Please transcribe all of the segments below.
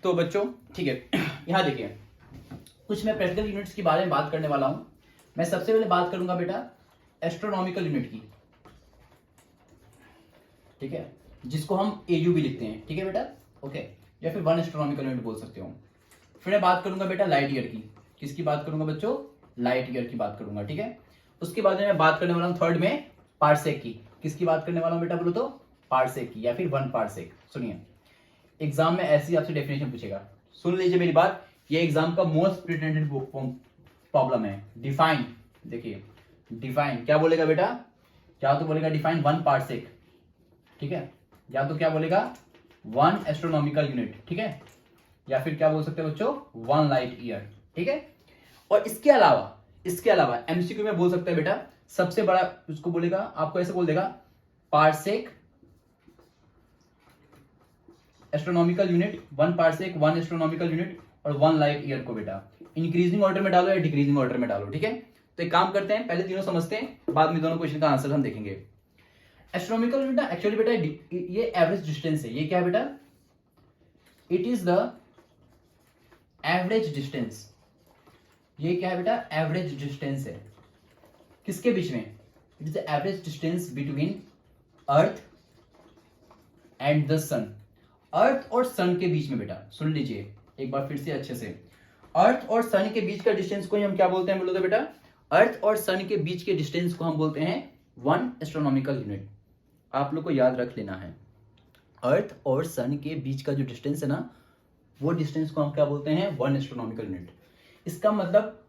तो बच्चों ठीक है, यहाँ देखिए कुछ मैं प्रैक्टिकल यूनिट्स के बारे में बात करने वाला हूं। मैं सबसे पहले बात करूंगा बेटा एस्ट्रोनॉमिकल यूनिट की, ठीक है, जिसको हम एयू भी लिखते हैं, ठीक है बेटा, ओके, या फिर 1 एस्ट्रोनॉमिकल यूनिट बोल सकते हो। फिर मैं बात करूंगा बेटा लाइट ईयर की। किसकी बात करूंगा बच्चों? लाइट ईयर की बात करूंगा, ठीक है। उसके बाद में मैं बात करने वाला हूं थर्ड में पार्सेक की। किसकी बात करने वाला हूं बेटा बोलो तो? पार्सेक की, या फिर 1 पार्सेक। सुनिए, एग्जाम में ऐसी आपसे डेफिनेशन पूछेगा, सुन लीजिए मेरी बात, ये एग्जाम का मोस्ट प्रिटेंडेड प्रॉब्लम है। डिफाइन, देखिए डिफाइन क्या बोलेगा बेटा? क्या तो बोलेगा डिफाइन 1 पार्सेक, ठीक है, या तो क्या बोलेगा 1 एस्ट्रोनॉमिकल यूनिट, ठीक है, या फिर क्या बोल सकते हैं बच्चों 1 लाइट ईयर, ठीक है। और इसके अलावा एमसीक्यू में बोल सकते हैं बेटा, सबसे बड़ा उसको बोलेगा, आपको ऐसे बोल देगा parsec astronomical unit, 1 parsec 1 astronomical unit और 1 लाइट ईयर को बेटा इंक्रीजिंग ऑर्डर में डालो या डिक्रीजिंग ऑर्डर में डालो, ठीक है। तो एक काम करते हैं, पहले तीनों समझते हैं, बाद में दोनों क्वेश्चन का आंसर हम देखेंगे। एस्ट्रोनॉमिकल यूनिट एक्चुअली बेटा ये एवरेज डिस्टेंस है। ये क्या है बेटा? It is the average distance. ये क्या है बेटा? एवरेज डिस्टेंस है। किसके बीच में? It is the average distance between earth and the sun. Earth और सन के बीच में बेटा, सुन लीजिए एक बार फिर से अच्छे से, अर्थ और सन के बीच का डिस्टेंस को हम क्या बोलते हैं बोलो तो बेटा? अर्थ और सन के बीच के डिस्टेंस को हम बोलते हैं 1 एस्ट्रोनॉमिकल यूनिट। आप लोग को याद रख लेना है, अर्थ और सन के बीच का जो डिस्टेंस है ना, वो डिस्टेंस को हम क्या बोलते हैं? 1 एस्ट्रोनॉमिकल यूनिट। इसका मतलब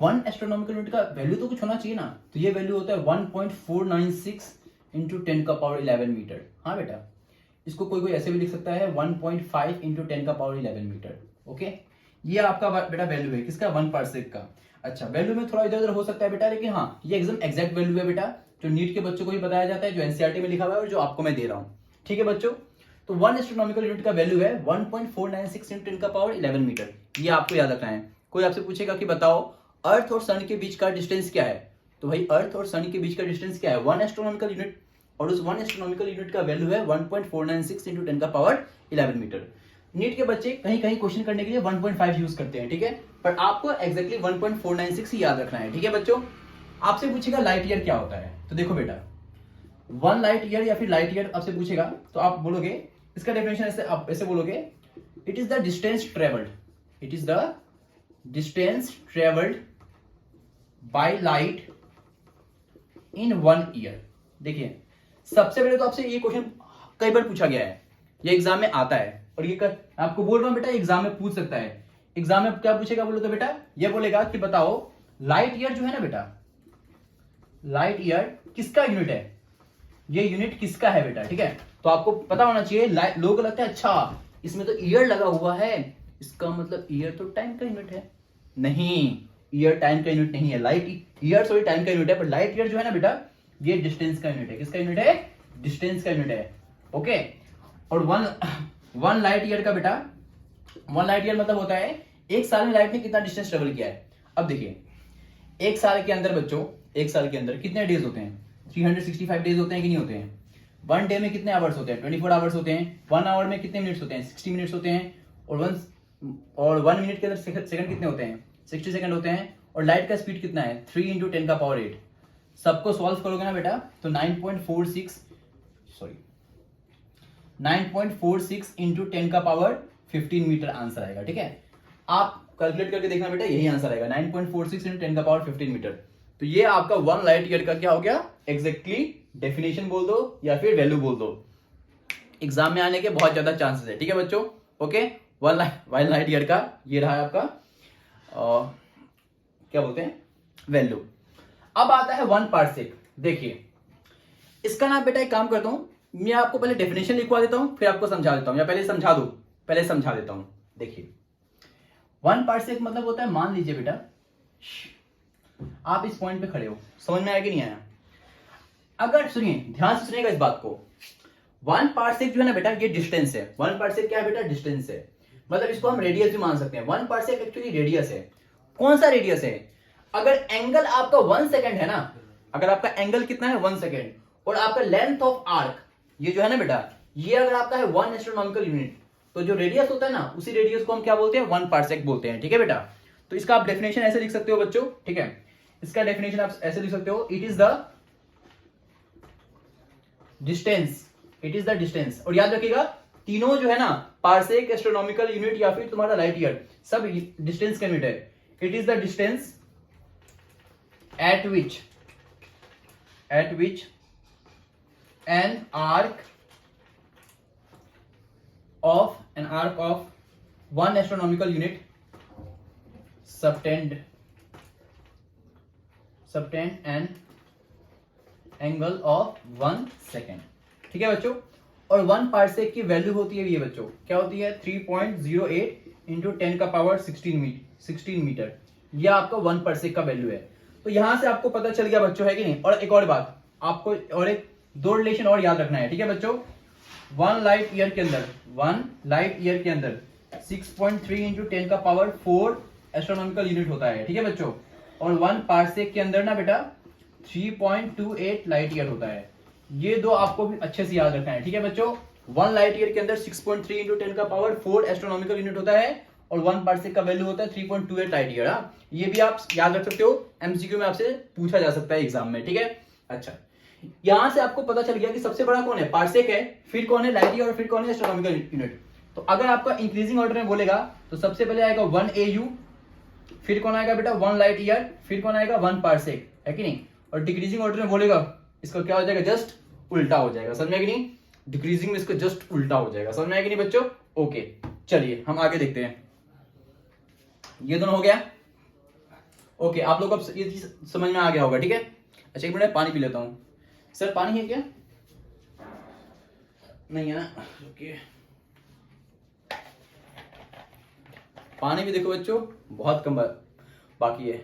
1 एस्ट्रोनॉमिकल यूनिट का वैल्यू तो कुछ होना चाहिए ना, तो ये वैल्यू होता है 1.496 इंटू 10 का पावर 11 मीटर। हाँ बेटा, इसको कोई कोई ऐसे भी लिख सकता है 1.5 इंटू 10 का पावर 11 मीटर, ओके। ये आपका बेटा वैल्यू है किसका? 1 पार्सेक का। अच्छा, वैल्यू में थोड़ा इधर उधर हो सकता है बेटा, लेकिन हाँ ये एकदम एग्जैक्ट वैल्यू है बेटा, जो नीट के बच्चों को भी बताया जाता है, जो एनसीईआरटी में लिखा हुआ है और जो आपको मैं दे रहा हूँ, ठीक है बच्चों। तो 1 एस्ट्रोनॉमिकल यूनिट का वैल्यू है 1.496 इंटू 10 का पावर 11 मीटर। ये आपको याद रखना है। कोई आपसे पूछेगा कि बताओ अर्थ और सन के बीच का डिस्टेंस क्या है, तो भाई अर्थ और सन के बीच का डिस्टेंस क्या है? 1 एस्ट्रोनॉमिकल यूनिट, और उस 1 एस्ट्रोनॉमिकल यूनिट का वैल्यू है 1.496 इंटू 10 का पावर 11 मीटर। नीट के बच्चे कहीं कहीं क्वेश्चन करने के लिए 1.5 यूज करते हैं, ठीक है, पर आपको एक्जैक्टली 1.496 ही याद रखना है, ठीक है बच्चों। आपसे पूछेगा लाइट ईयर क्या होता है, तो देखो बेटा 1 लाइट ईयर या फिर लाइट ईयर आपसे पूछेगा, तो आप बोलोगे इसका डेफिनेशन ऐसे, आप ऐसे बोलोगे, it is the distance travelled, it is the distance travelled by light in 1 year. देखिए सबसे पहले तो आपसे ये क्वेश्चन कई बार पूछा गया है, ये एग्जाम में आता है, और ये आपको बोल रहा हूं बेटा एग्जाम में पूछ सकता है। एग्जाम में क्या पूछेगा बोलो तो बेटा, ये बोलेगा कि बताओ लाइट ईयर जो है ना बेटा, लाइट ईयर किसका यूनिट है? ये यूनिट किसका है बेटा, ठीक है। तो आपको पता होना चाहिए, लोग लगता है अच्छा इसमें तो ईयर लगा हुआ है, इसका मतलब ईयर तो टाइम का यूनिट है। नहीं, ईयर टाइम का यूनिट नहीं है, लाइट ईयर सॉरी टाइम का यूनिट है, पर लाइट ईयर जो है ना बेटा, ये डिस्टेंस का यूनिट है। किसका यूनिट है? डिस्टेंस का यूनिट है, ओके। और 1 लाइट ईयर का बेटा, 1 लाइट ईयर मतलब होता है एक साल में लाइट ने कितना डिस्टेंस ट्रेवल किया है। अब देखिए एक साल के अंदर बच्चों, एक साल के अंदर कितने डेज होते हैं? 365 डेज होते हैं कि नहीं होते हैं? 1 डे में कितने आवर्स होते हैं? 24 आवर्स होते हैं। 1 आवर में कितने मिनट्स होते हैं? 60 मिनट्स होते हैं। और 1 मिनट के अंदर सेकंड कितने होते हैं? 60 सेकंड होते हैं। और लाइट का स्पीड कितना है? 3 इंटू 10 का पावर 8। सबको सॉल्व करोगे ना बेटा तो 9.46 इंटू 10 का पावर 15 मीटर आंसर आएगा, ठीक है। आप कैलकुलेट करके देखना बेटा, यही आंसर आएगा 9.46 इंटू 10 का पावर 15 मीटर। तो ये आपका 1 लाइट ईयर का क्या हो गया? एग्जैक्टली डेफिनेशन बोल दो या फिर वैल्यू बोल दो, एग्जाम में आने के बहुत ज्यादा चांसेस है, ठीक है बच्चों, ओके। 1 लाइट ईयर का ये रहा है आपका क्या बोलते हैं? वैल्यू। अब आता है 1 पार्सेक। देखिए इसका ना बेटा एक काम करता हूं, मैं आपको पहले डेफिनेशन लिखवा देता हूं, फिर आपको समझा देता हूं, या पहले समझा देता हूं। देखिए 1 पार्सेक मतलब होता है, मान लीजिए बेटा आप इस पॉइंट पे खड़े हो, समझ में आया कि नहीं आया? अगर सुनिए ध्यान से सुनिएगा इस बात को, 1 पार्सेक जो है ना बेटा, ये डिस्टेंस है। 1 पार्सेक क्या है बेटा? डिस्टेंस है, मतलब इसको हम रेडियस भी मान सकते हैं। 1 पार्सेक एक्चुअली रेडियस है। कौन सा रेडियस है? अगर एंगल आपका 1 सेकंड है ना, अगर आपका एंगल कितना है 1 सेकंड, और आपका लेंथ ऑफ आर्क ये जो है ना बेटा, ये अगर आपका है 1 एस्ट्रोनॉमिकल यूनिट, तो जो रेडियस होता है ना, उसी रेडियस को हम क्या बोलते हैं, 1 पार्सेक बोलते हैं। ठीक है बेटा, तो इसका आप डेफिनेशन ऐसे लिख सकते हो बच्चों। ठीक है, इसका डेफिनेशन आप ऐसे लिख सकते हो, it is the distance, it is the distance. और याद रखिएगा तीनों जो है ना, पार्सेक, एस्ट्रोनॉमिकल यूनिट या फिर तुम्हारा लाइट ईयर, सब डिस्टेंस का यूनिट है। It is the distance at which an arc of 1 astronomical unit subtend an angle of 1 second। ठीक है बच्चों, और 1 पार्सेक की वैल्यू होती है ये बच्चों, क्या होती है, 3.08 इंटू 10 का पावर 16 मीटर। यह आपका 1 पार्सेक का वैल्यू है। तो यहां से आपको पता चल गया बच्चों, है कि नहीं। और एक और बात आपको, और एक 2 रिलेशन और याद रखना है। ठीक है बच्चों, 1 लाइट ईयर के अंदर 6.3 इंटू 10 का पावर 4 एस्ट्रोनॉमिकल यूनिट होता है। ठीक है बच्चों, और 1 पार्सेक के अंदर ना बेटा 3.28 लाइट ईयर होता है। ये दो आपको भी अच्छे से याद रखना है। ठीक है बच्चों, 1 लाइट ईयर के अंदर 6.3 इंटू 10 का पावर 4 एस्ट्रोनॉमिकल यूनिट होता है, और 1 पार्सेक का वैल्यू होता है 3.28 लाइट ईयर। ये भी आप याद रख सकते हो, एमसीक्यू में आपसे पूछा जा सकता है एग्जाम में। ठीक है, अच्छा, यहां से आपको पता चल गया कि सबसे बड़ा कौन है, पार्सेक है, फिर कौन है लाइट ईयर, और फिर कौन है एस्ट्रोनॉमिकल यूनिट। तो अगर आपका इंक्रीजिंग ऑर्डर में बोलेगा तो सबसे पहले आएगा 1 AU, फिर कौन आएगा बेटा 1 लाइट ईयर, फिर कौन आएगा 1 पार्सेक, है कि नहीं। और डिक्रीजिंग ऑर्डर में बोलेगा इसका क्या हो जाएगा, जस्ट उल्टा हो जाएगा। समझ में कि नहीं, डिक्रीजिंग में इसका जस्ट उल्टा हो जाएगा। समझ में कि नहीं बच्चों। ओके, चलिए हम आगे देखते हैं। ये दोनों हो गया। ओके, आप लोग अब ये चीज समझ में आ गया होगा। ठीक है, अच्छा एक मिनट पानी पी लेता हूं। सर पानी है क्या, नहीं है ना, ओके। पानी भी देखो बच्चों बहुत कम बाकी है।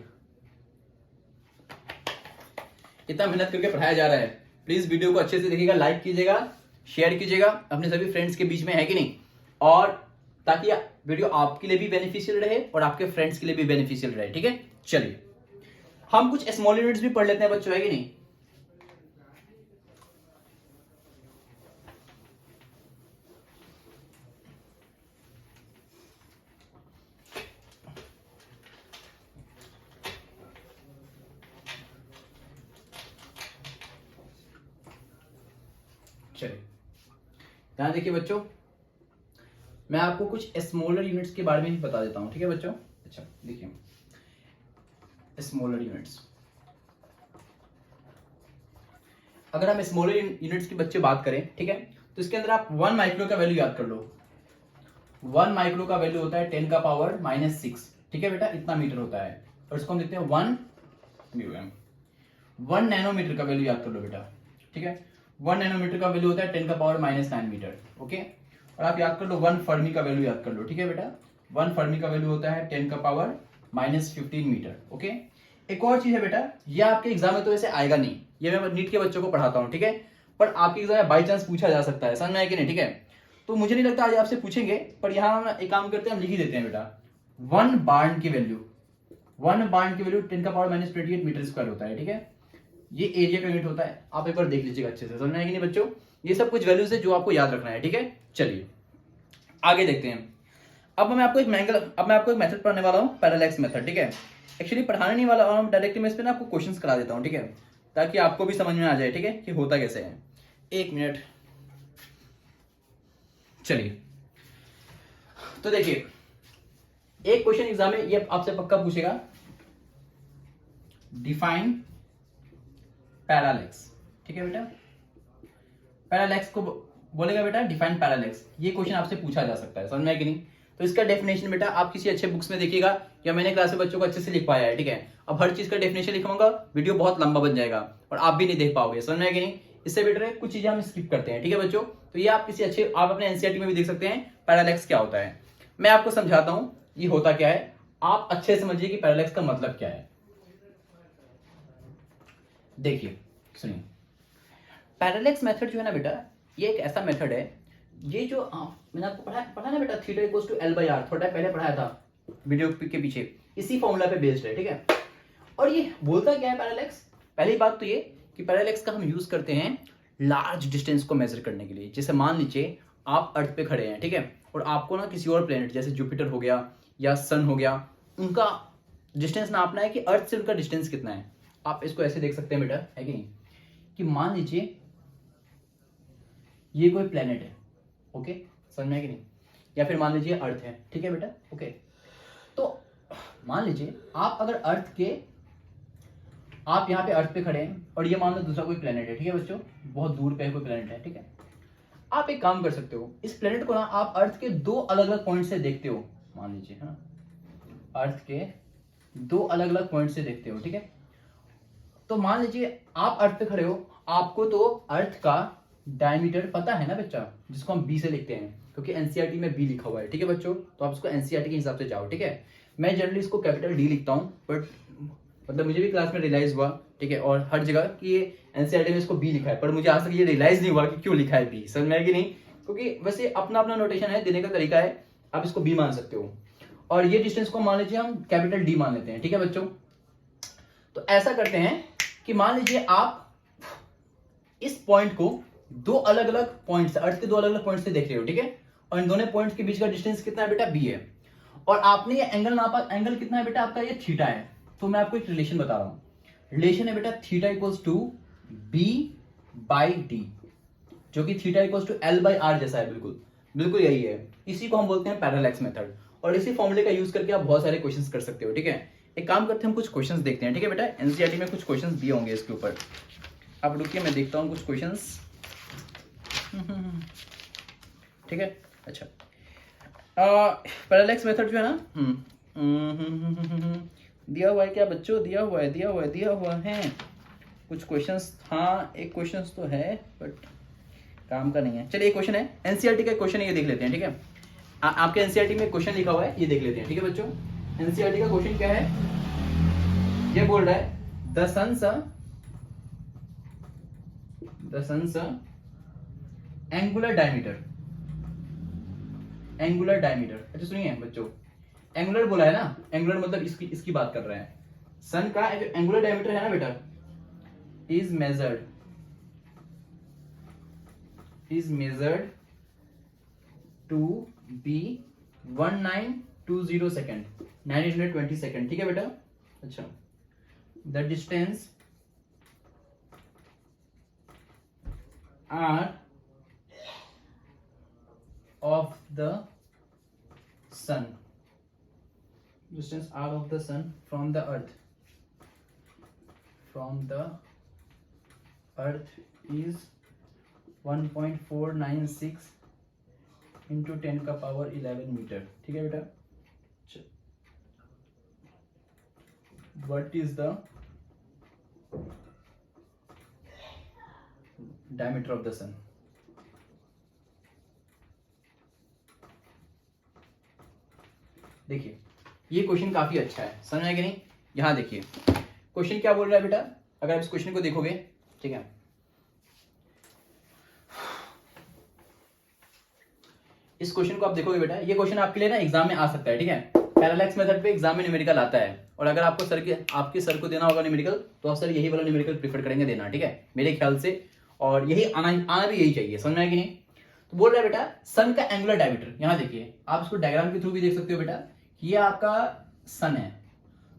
इतना मेहनत करके पढ़ाया जा रहा है, प्लीज वीडियो को अच्छे से देखिएगा, लाइक कीजिएगा, शेयर कीजिएगा अपने सभी फ्रेंड्स के बीच में, है कि नहीं। और ताकि वीडियो आपके लिए भी बेनिफिशियल रहे और आपके फ्रेंड्स के लिए भी बेनिफिशियल रहे। ठीक है, चलिए हम कुछ स्मॉल यूनिट्स भी पढ़ लेते हैं बच्चों, है कि नहीं। चलिए ध्यान देखिए बच्चों, मैं आपको कुछ स्मॉलर यूनिट्स के बारे में ही बता देता हूं। ठीक है बच्चों, अच्छा देखिए स्मॉलर यूनिट्स, अगर हम स्मॉलर यूनिट्स की बच्चे बात करें, ठीक है, तो इसके अंदर आप 1 माइक्रो का वैल्यू याद कर लो। 1 माइक्रो का वैल्यू होता है 10 का पावर -6। ठीक है बेटा, इतना मीटर होता है, और इसको हम देखते हैं 1 म्यूएम। 1 नैनोमीटर का वैल्यू याद कर लो बेटा। ठीक है, 1 नैनोमीटर का वैल्यू होता है 10 का पावर -9 मीटर। ओके, और आप याद कर लो 1 फर्मी का वैल्यू याद कर लो। ठीक है बेटा, 1 फर्मी का वैल्यू होता है 10 का पावर -15 मीटर। ओके, एक और चीज है बेटा, ये आपके एग्जाम में तो ऐसे आएगा नहीं, ये मैं नीट के बच्चों को पढ़ाता हूँ। ठीक है, पर आपके एग्जाम में बाई चांस पूछा जा सकता है, समझ में आया कि नहीं। ठीक है, तो मुझे नहीं लगता आज आपसे पूछेंगे, पर यहाँ हम एक काम करते हैं, हम लिख ही देते हैं बेटा। 1 बार्न की वैल्यू 10 का पावर -28 मीटर स्क्वायर होता है। ठीक है, ये एरिया का यूनिट होता है, आप एक बार देख लीजिएगा अच्छे से, समझ में आया कि नहीं बच्चों। ये सब कुछ वैल्यूज है जो आपको याद रखना है। ठीक है, चलिए आगे देखते हैं। अब मैं आपको एक मेथड पढ़ाने वाला हूँ, पैरालैक्स मेथड। ठीक है, एक्चुअली पढ़ाने नहीं वाला हूँ डायरेक्टली, मैं इस पे ना आपको क्वेश्चंस करा देता हूँ। ठीक है, ताकि आपको भी समझ में आ जाए। ठीक है, कि होता कैसे है। एक मिनट, चलिए तो देखिए एक क्वेश्चन एग्जाम में ये आपसे पक्का पूछेगा, डिफाइन पैरालैक्स। ठीक है बेटा, पैरालैक्स को बोलेगा बेटा डिफाइन पैरालैक्स, ये क्वेश्चन आपसे पूछा जा सकता है, समझ में है कि नहीं। तो इसका डेफिनेशन बेटा आप किसी अच्छे बुक्स में देखिएगा, या मैंने क्लास में बच्चों को अच्छे से लिख पाया है। ठीक है, अब हर चीज का डेफिनेशन लिखवाऊंगा, वीडियो बहुत लंबा बन जाएगा और आप भी नहीं देख पाओगे, समझ में है कि नहीं। इससे बेटर है कुछ चीजें हम स्किप करते हैं। ठीक है बच्चों, तो ये आप किसी अच्छे, आप अपने एनसीईआरटी में भी देख सकते हैं पैरालैक्स क्या होता है। मैं आपको समझाता हूं ये होता क्या है, आप अच्छे समझिए कि पैरालैक्स का मतलब क्या है। देखिए सुनिए, पैरालैक्स मेथड जो है ना बेटा, ये एक ऐसा मेथड है, ये जो मैंने आपको पढ़ा ना बेटा, थीटा इक्वल्स टू L/R, थोड़ा पहले पढ़ाया था वीडियो के पीछे, इसी फॉर्मूला पे बेस्ड है। ठीक है, और ये बोलता क्या है पैरालैक्स। पहली बात तो ये कि पैरालैक्स का हम यूज करते हैं लार्ज डिस्टेंस को मेजर करने के लिए। जैसे मान लीजिए आप अर्थ पे खड़े हैं, ठीक है, और आपको ना किसी और प्लेनेट जैसे जुपिटर हो गया या सन हो गया, उनका डिस्टेंस नापना है कि अर्थ से उनका डिस्टेंस कितना है। आप इसको ऐसे देख सकते हैं बेटा, है कि नहीं, कि मान लीजिए ये कोई प्लेनेट है, ओके, समझ में है कि नहीं, या फिर मान लीजिए अर्थ है, ठीक है बेटा, ओके। तो मान लीजिए आप अगर आप यहाँ पे अर्थ पे खड़े हैं और ये मान लो दूसरा कोई प्लेनेट है, ठीक है बच्चों, बहुत दूर पे कोई प्लेनेट है, ठीक है। आप एक काम कर सकते हो, इस प्लेनेट को ना आप अर्थ के दो अलग अलग पॉइंट से देखते हो, मान लीजिए, हाँ, अर्थ के दो अलग अलग पॉइंट से देखते हो, ठीक है। तो मान लीजिए आप अर्थ पे खड़े हो, आपको तो अर्थ का डायमीटर पता है ना बच्चा, जिसको हम बी से लिखते हैं, क्योंकि एनसीईआरटी में बी लिखा हुआ है, ठीक है बच्चों। तो आप इसको एनसीईआरटी के हिसाब से जाओ, ठीक है। मैं जनरली इसको कैपिटल डी लिखता हूँ, बट मतलब मुझे भी क्लास में रियलाइज हुआ, ठीक है, और हर जगह कि ये एनसीईआरटी में इसको बी लिखा है, पर मुझे आज तक ये रियलाइज नहीं हुआ कि क्यों लिखा है बी, समझ में आया कि नहीं, क्योंकि वैसे अपना अपना नोटेशन है, देने का तरीका है, आप इसको बी मान सकते हो। और ये डिस्टेंस को मान लीजिए हम कैपिटल डी मान लेते हैं, ठीक है बच्चों। तो ऐसा करते हैं कि मान लीजिए आप इस पॉइंट को दो अलग अलग पॉइंट से, अर्थ के दो अलग अलग पॉइंट से देख रहे हो, ठीक है, और इन दोनों पॉइंट्स के बीच का डिस्टेंस कितना है बेटा, बी है, और आपने ये एंगल नापा, एंगल कितना है बेटा आपका, ये थीटा है। तो मैं आपको एक रिलेशन बता रहा हूं, रिलेशन है बेटा theta equals to B by D, जो कि theta equals to L by R जैसा है, बिल्कुल बिल्कुल यही है। इसी को हम बोलते हैं पैरेलैक्स मेथड, और इसी फॉर्मूले का यूज करके आप बहुत सारे क्वेश्चंस कर सकते हो, ठीक है। एक काम करते हैं, हम कुछ क्वेश्चंस देखते हैं, ठीक है बेटा, एनसीईआरटी में कुछ क्वेश्चंस दिए होंगे इसके ऊपर। अब रुकिए, मैं देखता हूँ कुछ क्वेश्चंस, ठीक है। अच्छा, पैरेलैक्स मेथड जो है ना, दिया हुआ है क्या बच्चों, दिया हुआ है कुछ क्वेश्चंस, हाँ एक क्वेश्चंस तो है बट काम का नहीं है। चलिए एक क्वेश्चन है, एनसीईआरटी का क्वेश्चन है, ये देख लेते हैं, ठीक है। आपके एनसीईआरटी में क्वेश्चन लिखा हुआ है, ये देख लेते हैं, ठीक है बच्चों। एनसीईआरटी का क्वेश्चन क्या है, ये बोल रहा है द सन्स एंगुलर डायमीटर, अच्छा सुनिए बच्चों, एंगुलर बोला है ना, एंगुलर मतलब इसकी बात कर रहे हैं। सन का जो एंगुलर डायमीटर है ना बेटा, is measured to be 1920 second, 920 second, ठीक है बेटा। अच्छा, the distance are of the sun, distance r of the sun from the earth is 1.496 into 10 का पावर 11 मीटर, ठीक है बेटा। what is the diameter of the sun? देखिए ये क्वेश्चन काफी अच्छा है, समझ में आया कि नहीं। यहां देखिए क्वेश्चन क्या बोल रहा है बेटा, अगर आप इस क्वेश्चन को देखोगे, ठीक है, इस क्वेश्चन को आप देखोगे बेटा, ये क्वेश्चन आपके लिए ना एग्जाम में आ सकता है, ठीक है। पैरेलैक्स मेथड पे एग्जाम में न्यूमेरिकल आता है, और अगर आपको आपके सर को देना होगा न्यूमेरिकल, तो आप सर यही वाला न्यूमेरिकल प्रीफर करेंगे देना, ठीक है, मेरे ख्याल से, और यही आना भी यही चाहिए, समझ में आया कि नहीं। तो बोल रहा है बेटा सन का एंगुलर डायमीटर, यहां देखिए, आप इसको डायग्राम के थ्रू भी देख सकते हो बेटा, ये आपका सन है,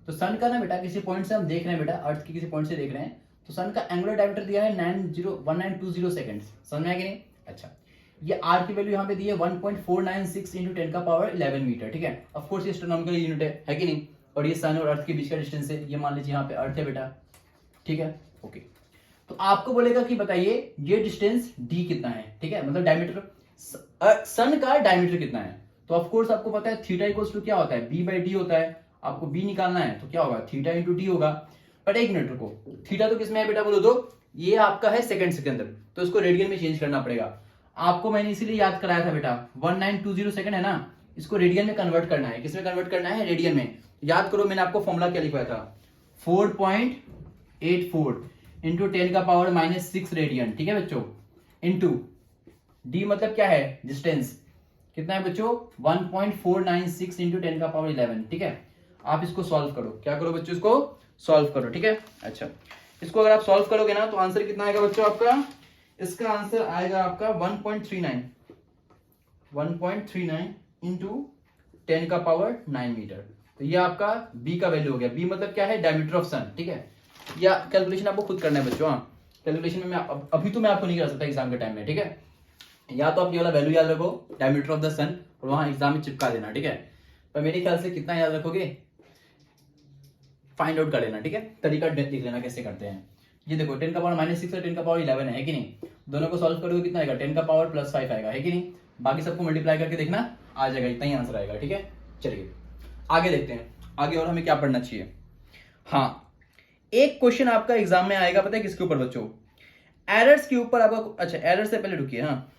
तो सन का ना बेटा किसी पॉइंट से हम देख रहे हैं बेटा, अर्थ के किसी पॉइंट से देख रहे हैं, तो सन का एंगुलर डायमीटर दिया है 1920 सेकंड, समझ में आया कि नहीं। अच्छा, ये आर की वैल्यू यहाँ पे दी है 1.496 इंटू 10 का पावर 11 मीटर, ठीक है। ऑफ कोर्स ये एस्ट्रोनॉमिकल यूनिट है कि नहीं, और ये सन और अर्थ के बीच का डिस्टेंस है, ये मान लीजिए यहाँ पे अर्थ है बेटा, ठीक है, ओके। तो आपको बोलेगा कि बताइए ये डिस्टेंस डी कितना है, ठीक है, मतलब डायमीटर, सन का डायमीटर कितना है। तो ऑफ कोर्स आपको पता है थीटा इक्वल्स टू क्या होता है, बी बाई डी होता है, आपको बी निकालना है तो क्या होगा, थीटा इंटू डी होगा। बट एक मिनट रुको, थीटा तो किसमें है बेटा बोलो तो, ये आपका है सेकंड्स के अंदर, तो इसको रेडियन में चेंज करना पड़ेगा। आपको मैंने इसीलिए याद कराया था बेटा, 1920 सेकंड है ना, इसको रेडियन में कन्वर्ट करना है, किसमें कन्वर्ट करना है, रेडियन में। याद करो मैंने आपको फॉर्मूला क्या लिखवाया था, 4.84 इंटू 10 का पावर -6 रेडियन, ठीक है बच्चों, इंटू डी मतलब क्या है, डिस्टेंस कितना है बच्चों, 1.496 इंटू 10 का पावर 11, ठीक है। आप इसको सॉल्व करो, क्या करो बच्चों, इसको सॉल्व करो, ठीक है। अच्छा, इसको अगर आप सॉल्व करोगे ना तो आंसर कितना आएगा बच्चों आपका, इसका आंसर आएगा आपका 1.39, 1.39 इंटू 10 का पावर 9 मीटर। तो ये आपका बी का वैल्यू हो गया। बी मतलब क्या है, डायमीटर ऑफ सन, ठीक है। या कैलकुलेशन आपको खुद करना है बच्चों, हाँ कैलकुलेशन में मैं अभी तो मैं आपको नहीं करा सकता एग्जाम के टाइम में, ठीक है। या तो आप ये वाला वैल्यू याद रखो, डायमीटर ऑफ द सन, और वहां एग्जाम में चिपका देना, ठीक है। पर मेरे ख्याल से कितना याद रखोगे, फाइंड आउट कर लेना, ठीक है। तरीका देख लेना कैसे करते हैं। ये देखो 10 का पावर -6 और 10 का पावर 11 है कि नहीं। दोनों को सॉल्व करोगे कितना आएगा, 10 का पावर +5 आएगा, है कि नहीं। बाकी सबको मल्टीप्लाई करके देखना, आ जाएगा, इतना ही आंसर आएगा, ठीक है। चलिए आगे देखते हैं, आगे और हमें क्या पढ़ना चाहिए। हाँ, एक क्वेश्चन आपका एग्जाम में आएगा, पता है किसके ऊपर बच्चों, एरर्स के ऊपर आपका। अच्छा एरर से पहले रुकिए, हाँ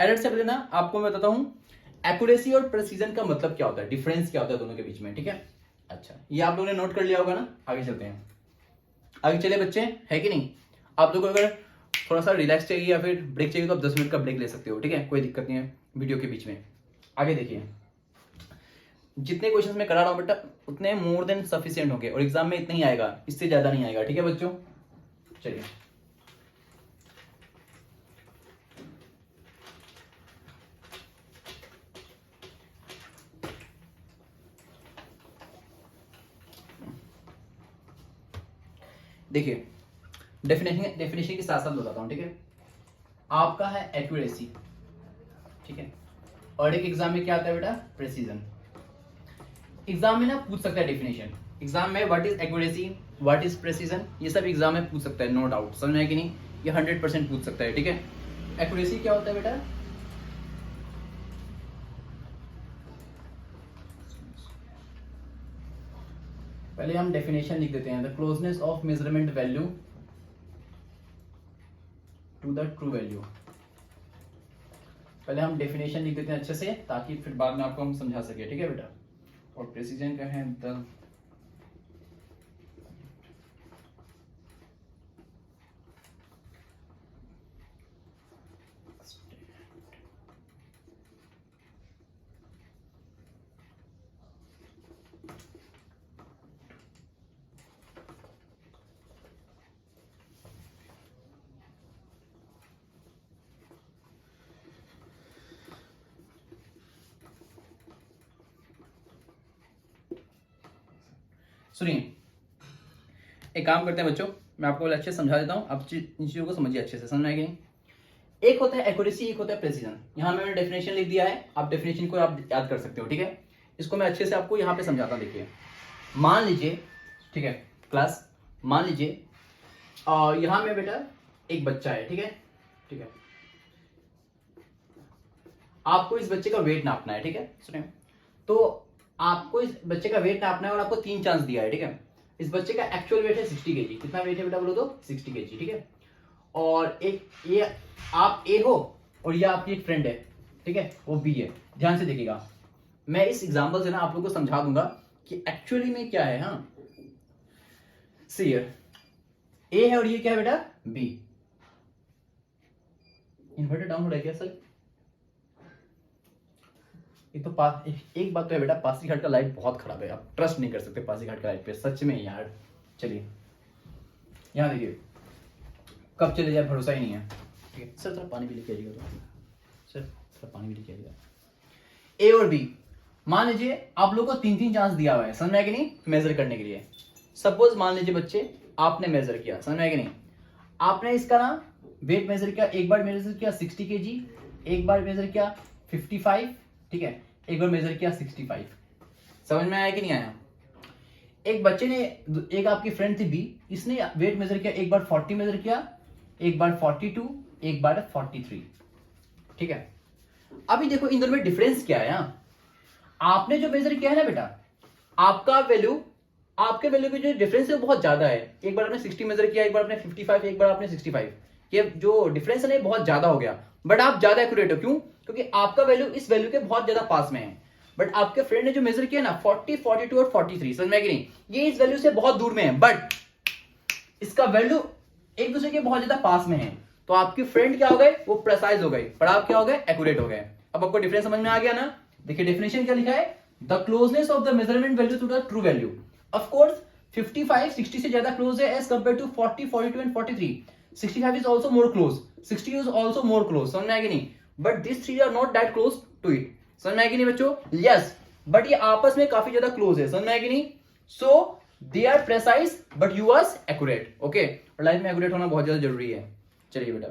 एरर से पहले ना आपको मैं बताता हूँ एक्यूरेसी और प्रेसिजन का मतलब क्या होता है, डिफरेंस क्या होता है दोनों के बीच में, ठीक है। अच्छा ये आप लोगों ने नोट कर लिया होगा ना। आगे चलते हैं, आगे चले बच्चे, है कि नहीं। आप लोगों को अगर थोड़ा सा रिलैक्स चाहिए या फिर ब्रेक चाहिए तो आप 10 मिनट का ब्रेक ले सकते हो, ठीक है, कोई दिक्कत नहीं है वीडियो के बीच में। आगे देखिए, जितने क्वेश्चंस मैं करा रहा हूं बेटा उतने मोर देन सफिशिएंट होंगे, और एग्जाम में इतना ही आएगा, इससे ज्यादा नहीं आएगा, ठीक है बच्चों। चलिए देखिए, डेफिनेशन के साथ साथ बताता हूं, ठीक है। आपका है एक्यूरेसी, ठीक है, और एक एग्जाम में क्या आता है बेटा, प्रेसिजन। एग्जाम में ना पूछ सकता है डेफिनेशन, एग्जाम में what is accuracy, what is precision, ये सब एग्जाम में पूछ सकता है, नो डाउट, समझ में है कि नहीं। ये 100% पूछ सकता है, ठीक है। एक्यूरेसी क्या होता है बेटा, पहले हम डेफिनेशन लिख देते हैं, the closeness of measurement value to the true value. पहले हम डेफिनेशन लिख देते हैं अच्छे से, ताकि फिर बाद में आपको हम समझा सके, ठीक है बेटा। और प्रेसिजन का है द सुनिए, एक काम करते हैं बच्चों, मैं आपको अच्छे से समझा देता हूँ, आप इन चीजों को समझिए अच्छे से, समझ में आएगी नहीं। एक होता है एक्यूरेसी, एक होता है प्रेसिजन। यहाँ मैंने डेफिनेशन लिख दिया है, आप डेफिनेशन को आप याद कर सकते हो, ठीक है। इसको मैं अच्छे से आपको यहाँ पे समझाता हूँ। देखिए मान लीजिए, ठीक है क्लास, मान लीजिए यहाँ में बेटा एक बच्चा है, ठीक है, ठीक है। आपको इस बच्चे का वेट नापना है, ठीक है, सुनिए। तो आपको इस बच्चे का वेट नापना है और आपको 3 चांस दिया है, ठीक है। इस बच्चे का एक्चुअल वेट है 60 केजी। कितना वेट है बेटा बोलो तो, 60 केजी, ठीक है। और एक ये आप ए हो और ये आपकी एक फ्रेंड है, ठीक है, वो बी है। ध्यान से देखिएगा, मैं इस एग्जांपल से ना आप लोगों को समझा दूंगा कि एक्चुअली में क्या है। हाँ सी हियर, ए है और ये क्या है बेटा, बी। इन्वर्टर डाउन हो रहा है क्या सर? एक तो एक बात तो है बेटा, पासीघाट का लाइट बहुत खराब है, आप ट्रस्ट नहीं कर सकते पासीघाट का लाइट पे, सच में यार। चलिए यहाँ देखिए, कब चले जाए भरोसा ही नहीं है, ठीक है। सर थोड़ा पानी भी लेके आइएगा, तो सर थोड़ा पानी भी लेके आइएगा। ए और बी, मान लीजिए आप लोगों को 3 चांस दिया हुआ है, समझ में आया कि नहीं, मेजर करने के लिए। सपोज मान लीजिए बच्चे आपने मेजर किया, समझ में आया कि नहीं। आपने इसका ना वेट मेजर किया, एक बार मेजर किया 60 केजी, एक बार मेजर किया 55, ठीक है, एक बार मेजर किया 65। समझ में आया कि नहीं आया। एक बच्चे ने, एक आपकी फ्रेंड थी बी, इसने वेट मेजर किया, एक बार 40 मेजर किया, एक बार 42, एक बार 43, ठीक है। अभी देखो इन दोनों में डिफरेंस क्या है। आपने जो मेजर किया है ना बेटा, आपका वैल्यू, आपके वैल्यू के जो डिफरेंस है वो बहुत ज्यादा है। एक बार आपने 60 मेजर किया, एक बार आपने 55, एक बार आपने 65। ये जो डिफरेंस है ना बहुत ज्यादा हो गया, बट आप ज्यादा एक्यूरेट हो। क्यों? क्योंकि आपका वैल्यू इस वैल्यू के बहुत ज्यादा पास में है। बट आपके फ्रेंड ने जो मेजर किया ना 40, 42 और 43, समझ में कि नहीं, ये इस वैल्यू से बहुत दूर में है, बट इसका वैल्यू एक दूसरे के बहुत ज्यादा पास में है। तो आपके फ्रेंड क्या हो गए, वो प्रेसाइज हो गए, पर आप क्या हो गए, एक्यूरेट हो गए। अब आपको डिफरेंस समझ में आ गया ना। देखिए डेफिनेशन क्या लिखा है, the closeness of the measurement value to the true value. Of course 55 60 से ज्यादा क्लोज है as compare to 40, 42 and 43। 65 is also more close, 60 is also more close, समझ में आया कि नहीं। But this three are not that close to it. समझ में आएगी नहीं बच्चों? यस, बट ये आपस में काफी ज्यादा क्लोज है। समझ में आएगी नहीं? So they are precise but you are accurate. Okay, life में एक्यूरेट होना बहुत ज्यादा जरूरी है। चलिए बेटा,